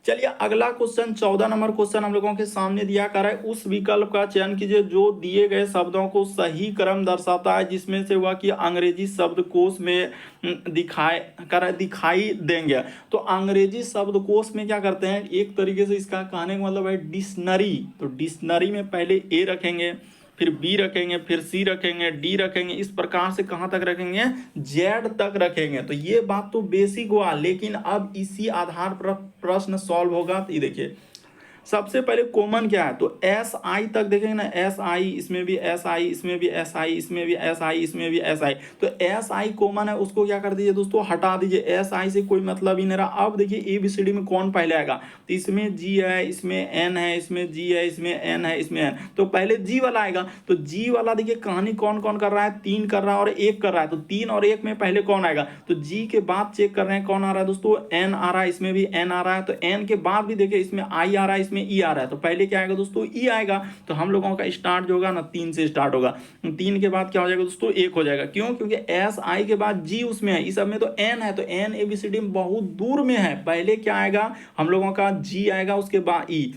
चलिए अगला क्वेश्चन 14 नंबर क्वेश्चन हम लोगों के सामने दिया कर है, उस विकल्प का चयन कीजिए जो दिए गए शब्दों को सही क्रम दर्शाता है, जिसमें से वह कि अंग्रेजी शब्दकोश में दिखाई देंगे। तो अंग्रेजी शब्दकोश में क्या करते हैं, एक तरीके से इसका कहने का मतलब है डिक्शनरी। तो डिक्शनरी में पहले ए रखेंगे, फिर बी रखेंगे, फिर सी रखेंगे, डी रखेंगे, इस प्रकार से कहां तक रखेंगे, जेड तक रखेंगे। तो ये बात तो बेसिक हुआ, लेकिन अब इसी आधार पर प्रश्न सॉल्व होगा। तो ये देखिए सबसे पहले कॉमन क्या है, तो एस आई तक देखेंगे ना, एस आई, इसमें भी एस आई, इसमें भी एस आई, इसमें भी एस आई, इसमें भी एस आई। तो एस आई कॉमन है, उसको क्या कर दीजिए दोस्तों, हटा दीजिए। एस आई से कोई मतलब ही नहीं रहा। अब देखिए ए बी सी डी में कौन पहले आएगा, तो इसमें जी है, इसमें एन है, इसमें जी है, इसमें एन है, इसमें एन, तो पहले जी वाला आएगा। तो जी वाला देखिए कहानी कौन कौन कर रहा है, 3 कर रहा है और 1 कर रहा है। तो 3 और 1 में पहले कौन आएगा, तो जी के बाद चेक कर रहे हैं कौन आ रहा है दोस्तों, एन आ रहा है, इसमें भी एन आ रहा है। तो एन के बाद भी देखिए इसमें आई आ रहा है, इसमें ई आ रहा है। तो पहले क्या आएगा दोस्तों, ई आएगा। तो हम लोगों का स्टार्ट जो होगा ना 3 से स्टार्ट होगा। 3 के बाद क्या हो जाएगा दोस्तों, 1 हो जाएगा। क्यों, क्योंकि एस आई के बाद जी उसमें है, इस सब में तो एन है। तो N A B C D में बहुत दूर में है। पहले क्या आएगा हम लोगों का, जी आएगा, उसके बाद ई।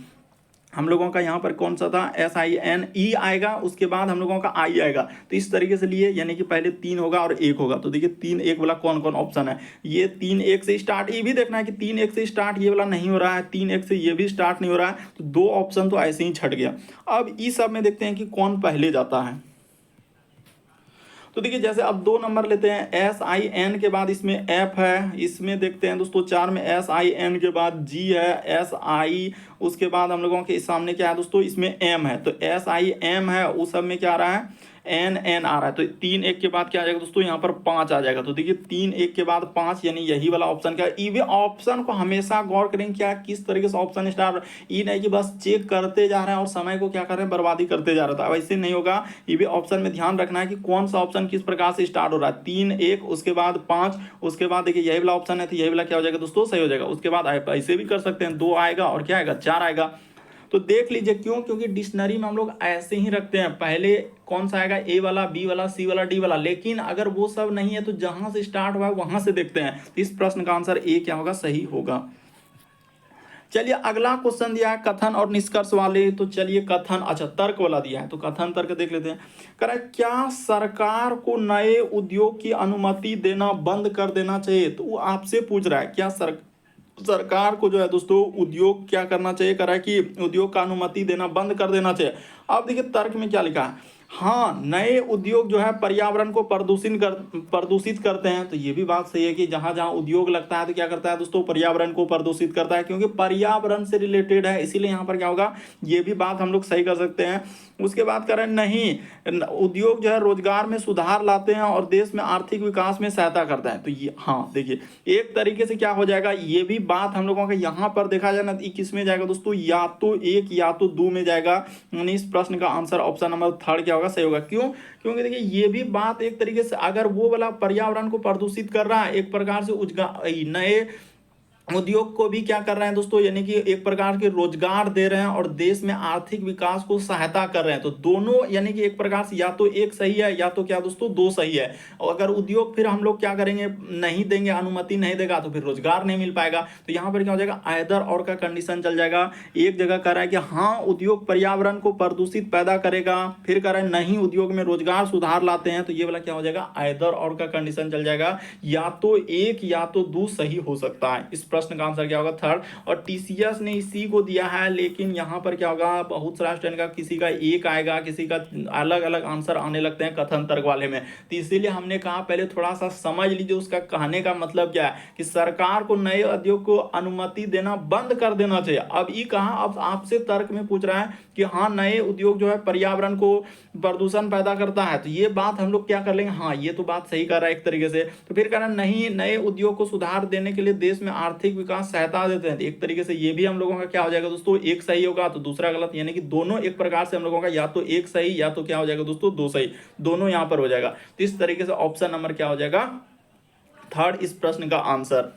हम लोगों का यहाँ पर कौन सा था, एस आई एन, ई आएगा, उसके बाद हम लोगों का आई आएगा। तो इस तरीके से लिए, यानी कि पहले 3 होगा और 1 होगा। तो देखिए 3 1 वाला कौन कौन ऑप्शन है, ये 3 1 से स्टार्ट, ये भी देखना है कि 3 1 से स्टार्ट ये वाला नहीं हो रहा है, 3 1 से ये भी स्टार्ट नहीं हो रहा है। तो 2 ऑप्शन तो ऐसे ही छट गया। अब इस सब में देखते हैं कि कौन पहले जाता है। तो देखिए जैसे अब 2 नंबर लेते हैं, एस आई एन के बाद इसमें एफ है, इसमें देखते हैं दोस्तों 4 में एस आई एन के बाद जी है, एस आई, उसके बाद हम लोगों के सामने क्या है दोस्तों, इसमें एम है। तो एस आई एम है, उस सब में क्या आ रहा है, एन एन आ रहा है। तो 3 1 के बाद क्या आ जाएगा दोस्तों, यहाँ पर 5 आ जाएगा। तो देखिए 3 1 के बाद 5, यानी यही वाला ऑप्शन क्या है। ये भी ऑप्शन को हमेशा गौर करें, क्या किस तरीके से ऑप्शन स्टार्ट, ये नहीं कि बस चेक करते जा रहे हैं और समय को क्या कर रहे हैं, बर्बादी करते जा रहा था। वैसे नहीं होगा, ये भी ऑप्शन में ध्यान रखना है कि कौन सा ऑप्शन किस प्रकार से स्टार्ट हो रहा है। 3 1, उसके बाद 5, उसके बाद देखिए यही वाला ऑप्शन है, तो यही वाला क्या हो जाएगा दोस्तों, सही हो जाएगा। उसके बाद ऐसे भी कर सकते हैं, 2 आएगा और क्या आएगा, 4 आएगा। तो देख लीजिए क्यों, क्योंकि डिक्शनरी में हम लोग ऐसे ही रखते हैं, पहले कौन सा आएगा, ए वाला, बी वाला, सी वाला, डी वाला। लेकिन अगर वो सब नहीं है तो जहां से स्टार्ट हुआ है वहां से देखते हैं। तो इस प्रश्न का आंसर ए क्या होगा, सही होगा। चलिए अगला क्वेश्चन दिया है कथन और निष्कर्ष वाले। तो चलिए कथन, अच्छा तर्क वाला दिया है, तो कथन तर्क देख लेते हैं। कह रहा है क्या सरकार को नए उद्योग की अनुमति देना बंद कर देना चाहिए। तो वो आपसे पूछ रहा है क्या सरकार को जो है दोस्तों उद्योग क्या करना चाहिए, कह रहा है कि उद्योग का अनुमति देना बंद कर देना चाहिए। अब देखिए तर्क में क्या लिखा है, हाँ नए उद्योग जो है पर्यावरण को प्रदूषित करते हैं। तो ये भी बात सही है कि जहां जहां उद्योग लगता है तो क्या करता है दोस्तों, पर्यावरण को प्रदूषित करता है, क्योंकि पर्यावरण से रिलेटेड है, इसीलिए यहाँ पर क्या होगा, ये भी बात हम लोग सही कर सकते हैं। उसके बाद कह रहे हैं नहीं, उद्योग जो है रोजगार में सुधार लाते हैं और देश में आर्थिक विकास में सहायता करता है। तो ये हाँ देखिए एक तरीके से क्या हो जाएगा, ये भी बात हम लोगों का यहाँ पर देखा जाए ना, किस में जाएगा दोस्तों, या तो 1 या तो 2 में जाएगा। यानी इस प्रश्न का आंसर ऑप्शन नंबर 3 क्या होगा, सही होगा। क्यों, क्योंकि देखिए ये भी बात एक तरीके से, अगर वो वाला पर्यावरण को प्रदूषित कर रहा है, एक प्रकार से नए उद्योग को भी क्या कर रहे हैं दोस्तों, यानी कि एक प्रकार के रोजगार दे रहे हैं और देश में आर्थिक विकास को सहायता कर रहे हैं। तो दोनों यानी कि एक प्रकार से या तो 1 सही है या तो क्या दोस्तों 2 सही है। और अगर उद्योग फिर हम लोग क्या करेंगे, नहीं देंगे, अनुमति नहीं देगा, तो फिर रोजगार नहीं मिल पाएगा। तो यहाँ पर क्या हो जाएगा, आइदर और का कंडीशन चल जाएगा। एक जगह कह रहा है कि हाँ उद्योग पर्यावरण को प्रदूषित पैदा करेगा, फिर कह रहा है नहीं उद्योग में रोजगार सुधार लाते हैं। तो ये वाला क्या हो जाएगा, आइदर और का कंडीशन चल जाएगा, या तो 1 या तो 2 सही हो सकता है। इस प्रश्न का आंसर क्या होगा, 3। और टीसीएस ने इसी को दिया है, लेकिन यहाँ पर क्या होगा, बहुत सारा स्टूडेंट का किसी का 1 आएगा, किसी का अलग अलग आंसर आने लगते हैं कथन तर्क वाले में। तो इसीलिए हमने कहा पहले थोड़ा सा समझ लीजिए उसका कहने का मतलब क्या है, कि सरकार को नए उद्योग को अनुमति देना बंद कर देना चाहिए। अब ये कहा, अब आपसे तर्क में पूछ रहा है कि हाँ नए उद्योग जो है पर्यावरण को प्रदूषण पैदा करता है। तो ये बात हम लोग क्या कर लेंगे, हाँ ये तो बात सही कर रहा है एक तरीके से। तो फिर कह रहा है नहीं नए उद्योग को सुधार देने के लिए देश में आर्थिक विकास सहायता देते हैं। एक तरीके से ये भी हम लोगों का क्या हो जाएगा दोस्तों, 1 सही होगा तो दूसरा गलत, यानी कि दोनों एक प्रकार से हम लोगों का या तो 1 सही या तो क्या हो जाएगा दोस्तों 2 सही, दोनों यहां पर हो जाएगा। तो इस तरीके से ऑप्शन नंबर क्या हो जाएगा, 3 इस प्रश्न का आंसर।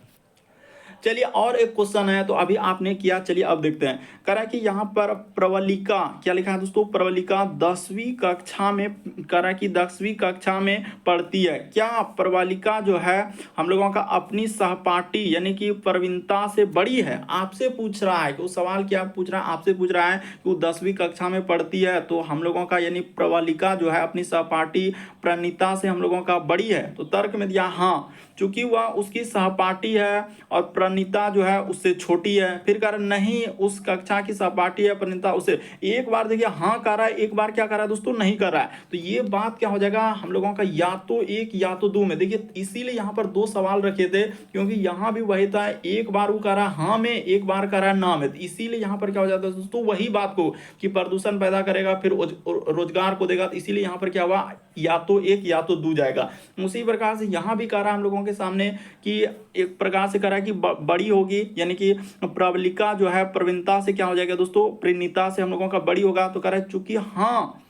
चलिए और एक क्वेश्चन है, तो अभी आपने किया, चलिए अब देखते हैं। कह रहा है कि यहाँ पर प्रवलिका क्या लिखा है दोस्तों, प्रवलिका 10वीं कक्षा में, कह रहा है कि 10वीं कक्षा में पढ़ती है। क्या प्रवलिका जो है हम लोगों का अपनी सहपाठी यानी कि प्रवीणता से बड़ी है? आपसे पूछ रहा है कि वो सवाल क्या पूछ रहा है, आपसे पूछ रहा है कि वो 10वीं कक्षा में पढ़ती है, तो हम लोगों का यानी प्रवलिका जो है अपनी सहपाठी प्रणीता से हम लोगों का बड़ी है। तो तर्क में दिया हाँ, चूंकि वह उसकी सहपाठी है और प्रणीता जो है उससे छोटी है। फिर कह रहा नहीं, उस कक्षा की सहपाठी है प्रणीता उससे। एक बार देखिए हाँ कर रहा है, एक बार क्या कर रहा है दोस्तों, नहीं कर रहा है। तो ये बात क्या हो जाएगा हम लोगों का, या तो एक या तो दो में। देखिए इसीलिए यहाँ पर दो सवाल रखे थे, क्योंकि यहाँ भी वही था, एक बार वो कर रहा है हाँ में, एक बार कर रहा है ना में। तो इसीलिए यहाँ पर क्या हो जाता है दोस्तों, वही बात को कि प्रदूषण पैदा करेगा फिर रोजगार को देगा। तो इसीलिए यहाँ पर क्या हुआ, या तो एक या तो दो जाएगा। उसी प्रकार से यहाँ भी कह रहा है हम लोगों के सामने कि एक प्रकार से कह रहा है कि बड़ी होगी, यानी कि प्रवलिका जो है प्रवीणता से क्या हो जाएगा दोस्तों, प्रणीता से हम लोगों का बड़ी होगा। तो कह रहा है चूंकि हाँ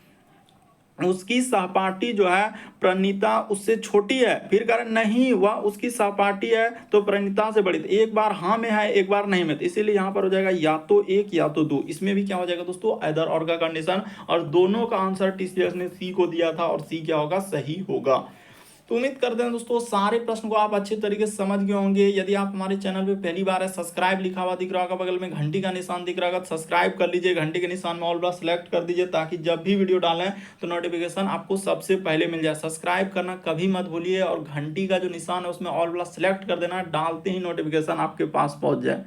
उसकी सहपाठी जो है प्रणीता उससे छोटी है। फिर कह रहा नहीं, वह उसकी सहपाठी है तो प्रणीता से बड़ी। तो एक बार हाँ में है, एक बार नहीं में, तो इसीलिए यहाँ पर हो जाएगा या तो एक या तो दो। इसमें भी क्या हो जाएगा दोस्तों, ऐदर और का कंडीशन, और दोनों का आंसर टीसीएस ने सी को दिया था, और सी क्या होगा, सही होगा। तो उम्मीद करते हैं दोस्तों सारे प्रश्न को आप अच्छे तरीके से समझ गए होंगे। यदि आप हमारे चैनल पे पहली बार है, सब्सक्राइब लिखा हुआ दिख रहा होगा, बगल में घंटी का निशान दिख रहा होगा, तो सब्सक्राइब कर लीजिए, घंटी के निशान में ऑल बार सेलेक्ट कर दीजिए, ताकि जब भी वीडियो डालें तो नोटिफिकेशन आपको सबसे पहले मिल जाए। सब्सक्राइब करना कभी मत भूलिए, और घंटी का जो निशान है उसमें ऑल बार सेलेक्ट कर देना, डालते ही नोटिफिकेशन आपके पास पहुंच जाए।